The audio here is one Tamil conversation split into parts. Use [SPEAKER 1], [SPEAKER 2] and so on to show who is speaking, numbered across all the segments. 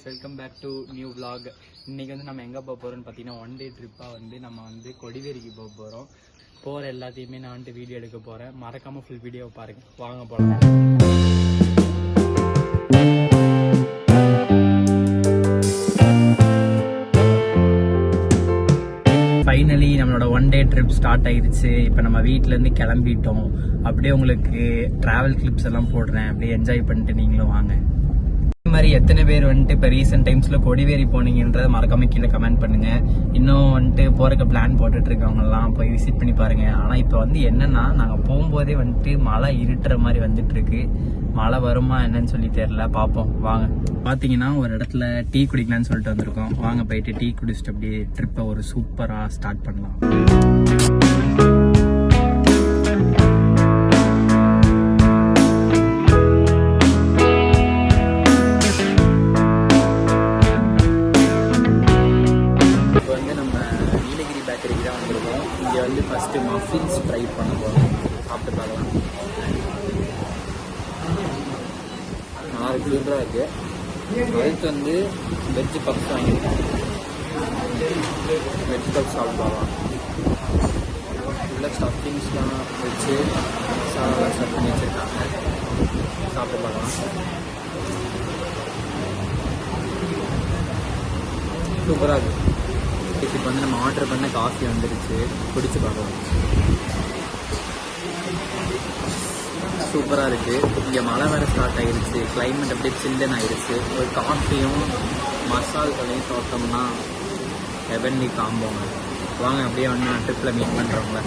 [SPEAKER 1] Welcome back to new vlog. இன்றைக்கி வந்து நம்ம எங்கே போக போகிறோம்னு பார்த்தீங்கன்னா ஒன் டே ட்ரிப்பாக வந்து நம்ம வந்து கொடிவேரிக்கு போக போகிறோம். போகிற எல்லாத்தையுமே நான் வந்து வீடியோ எடுக்க போகிறேன். மறக்காமல் ஃபுல் வீடியோவை பாருங்கள். வாங்க போகலாம். ஃபைனலி நம்மளோட ஒன் டே ட்ரிப் ஸ்டார்ட் ஆகிடுச்சு. இப்போ நம்ம வீட்டிலேருந்து கிளம்பிட்டோம். அப்படியே உங்களுக்கு ட்ராவல் கிளிப்ஸ் எல்லாம் போடுறேன். அப்படியே என்ஜாய் பண்ணிட்டு நீங்களும் வாங்க. இந்த மாதிரி எத்தனை பேர் வந்துட்டு இப்போ ரீசெண்ட் டைம்ஸில் கொடிவேரி போனீங்கன்றதை மறக்காம கீழே கமெண்ட் பண்ணுங்கள். இன்னும் வந்துட்டு போகிறக்கு பிளான் போட்டுட்டு இருக்கவங்கலாம் போய் விசிட் பண்ணி பாருங்கள். ஆனால் இப்போ வந்து என்னென்னா நாங்கள் போகும்போதே வந்துட்டு மழை இருட்டுற மாதிரி வந்துட்டு இருக்கு. மழை வருமா என்னன்னு சொல்லி தெரியல, பார்ப்போம் வாங்க. பார்த்தீங்கன்னா ஒரு இடத்துல டீ குடிக்கலான்னு சொல்லிட்டு வந்திருக்கோம். வாங்க போயிட்டு டீ குடிச்சிட்டு அப்படியே ட்ரிப்பை ஒரு சூப்பராக ஸ்டார்ட் பண்ணலாம். இங்கே வந்து ஃபஸ்ட்டு மஃபின்ஸ் ட்ரை பண்ண போகிறோம். சாப்பிட்டு பார்க்கலாம். 6 கிலோமீட்டராக இருக்குது. அடுத்து வந்து வெஜ் பப்ஸ் வாங்கியிருக்கோம். வெஜ் பப்ஸ் சாப்பிட்டு பார்க்கலாம். உள்ள ஸ்டஃபிங்ஸ்லாம் வச்சு மசாலாலாம் ஸ்டஃப் பண்ணி வச்சுருக்காங்க. சாப்பிட்டு பார்க்கலாம். சூப்பராக இருக்குது. இப்போ வந்து நம்ம ஆர்டர் பண்ண காஃபி வந்துருச்சு. குடிச்சு பார்க்கலாம். சூப்பராக இருக்குது. இங்கே மழை வேறு ஸ்டார்ட் ஆகிடுச்சு. கிளைமேட் அப்படியே சில்லுன்னு ஆகிடுச்சு. ஒரு காஃபியும் மசால்களையும் சாப்பிட்டோம்னா ஹெவன்லி காம்போங்க. வாங்க அப்படியே வந்து நான் ட்ரிப்பில் மீட் பண்ணுறவங்கள.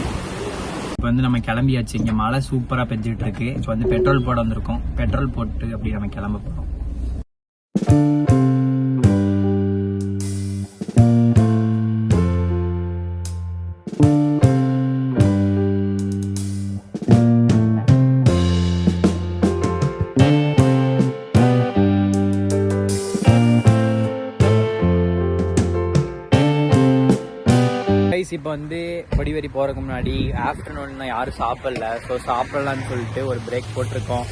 [SPEAKER 1] இப்போ வந்து நம்ம கிளம்பியாச்சு. இங்கே மழை சூப்பராக பெஞ்சிட்டு இருக்கு. இப்போ வந்து பெட்ரோல் போட வந்திருக்கோம். பெட்ரோல் போட்டு அப்படியே நம்ம கிளம்ப போகிறோம். இப்போ வந்து கொடிவேரி போகிறதுக்கு முன்னாடி ஆஃப்டர்நூன் யாரும் சாப்பிடல. ஸோ சாப்பிடலான்னு சொல்லிட்டு ஒரு பிரேக் போட்டிருக்கோம்.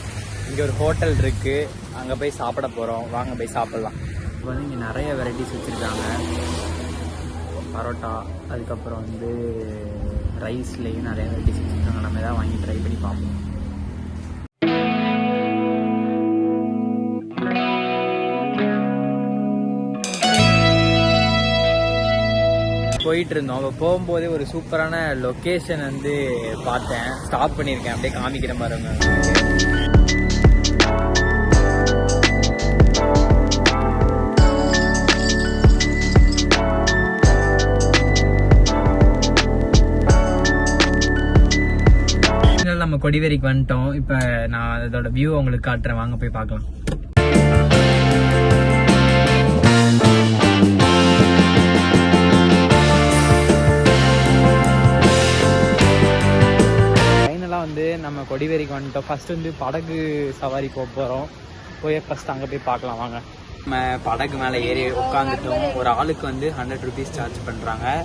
[SPEAKER 1] இங்கே ஒரு ஹோட்டல் இருக்குது. அங்கே போய் சாப்பிட போகிறோம். வாங்க போய் சாப்பிட்லாம். இப்போ வந்து இங்கே நிறைய வெரைட்டிஸ் வச்சுருக்காங்க. பரோட்டா, அதுக்கப்புறம் வந்து ரைஸ்லேயும் நிறைய வெரைட்டிஸ் வச்சுருக்காங்க. நம்ம எதாவது வாங்கி ட்ரை பண்ணி பார்ப்போம். போயிட்டு இருந்தோம். அப்போ போகும்போதே ஒரு சூப்பரான லொக்கேஷன் வந்து பார்த்தேன். ஸ்டாப் பண்ணியிருக்கேன். அப்படியே காமிக்கிற பாருங்க. நம்ம கொடிவேரிக்கு வந்துட்டோம். இப்போ நான் அதோட வியூ உங்களுக்கு காட்டுறேன். வாங்க போய் பார்க்கலாம். வந்து நம்ம கொடிவேரிக்கு வந்துட்டோம். ஃபர்ஸ்ட் வந்து படகு சவாரி போக போகிறோம். போய் ஃபர்ஸ்ட் அங்கே போய் பார்க்கலாம் வாங்க. நம்ம படகு மேலே ஏறி உட்காந்துட்டோம். ஒரு ஆளுக்கு வந்து 100 rupees சார்ஜ் பண்ணுறாங்க.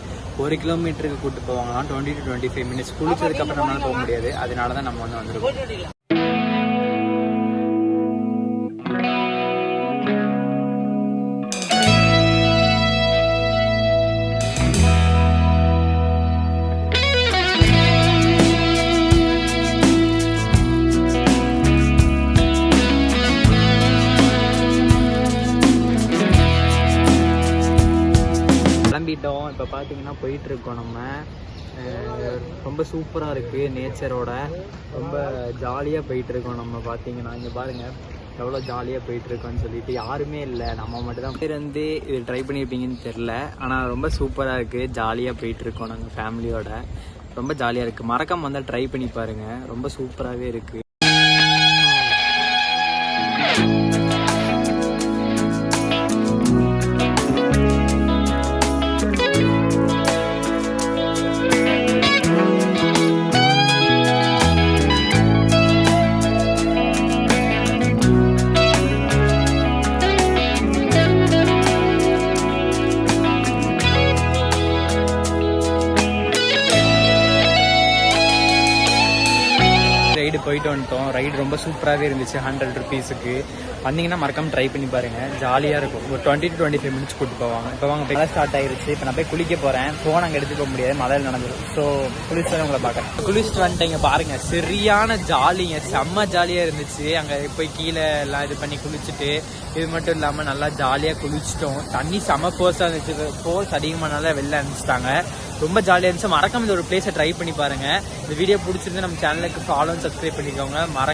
[SPEAKER 1] 1 கிலோமீட்டருக்கு கூப்பிட்டு போவாங்களாம். 20 to 25 minutes. குளிச்சதுக்கப்புறம் நம்மளால போக முடியாது. அதனால தான் நம்ம வந்து வந்துருக்கோம். இப்போ பார்த்தீங்கன்னா போயிட்டுருக்கோம். நம்ம ரொம்ப சூப்பராக இருக்குது. நேச்சரோட ரொம்ப ஜாலியாக போயிட்டுருக்கோம். நம்ம பார்த்தீங்கன்னா இங்கே பாருங்கள் எவ்வளோ ஜாலியாக போயிட்டுருக்கோன்னு சொல்லிட்டு யாருமே இல்லை, நம்ம மட்டும் தான். பேர் வந்து இது ட்ரை பண்ணியிருப்பீங்கன்னு தெரில. ஆனால் ரொம்ப சூப்பராக இருக்குது. ஜாலியாக போயிட்டுருக்கோம். நாங்கள் ஃபேமிலியோட ரொம்ப ஜாலியாக இருக்குது. மறக்காம வந்தால் ட்ரை பண்ணி பாருங்கள். ரொம்ப சூப்பராகவே இருக்குது. போயிட்டு வந்துட்டோம். ரைடு ரொம்ப சூப்பராகவே இருந்துச்சு. 100 rupeesக்கு வந்தீங்கன்னா மறக்காம ட்ரை பண்ணி பாருங்க, ஜாலியாக இருக்கும். ஒரு 20 to 25 மினிட்ஸ் கூட்டு போவாங்க. இப்போ வாங்க, மழை ஸ்டார்ட் ஆயிருச்சு. இப்போ நான் போய் குளிக்க போகிறேன். ஃபோன் அங்கே எடுத்து போக முடியாது, மழையில் நடந்துடும். ஸோ குளிச்சு உங்களை பார்க்குறேன். குளிச்சுட்டு வந்துட்டீங்க பாருங்க, சரியான ஜாலிங்க, செம்ம ஜாலியாக இருந்துச்சு. அங்கே போய் கீழே எல்லாம் இது பண்ணி குளிச்சுட்டு, இது மட்டும் இல்லாமல் நல்லா ஜாலியாக குளிச்சிட்டோம். தண்ணி செம்ம ஃபோர்ஸாக இருந்துச்சு. ஃபோர்ஸ் அதிகமானால வெளில அனுப்பிச்சிட்டாங்க. ரொம்ப ஜாலியாக இருந்துச்சு. மறக்காம இந்த ஒரு பிளேஸை ட்ரை பண்ணி பாருங்க. இந்த வீடியோ பிடிச்சிருந்து நம்ம சேனலுக்கு ஃபாலோ அண்ட் சப்ஸ்கிரைப் பண்ணிக்கோங்க.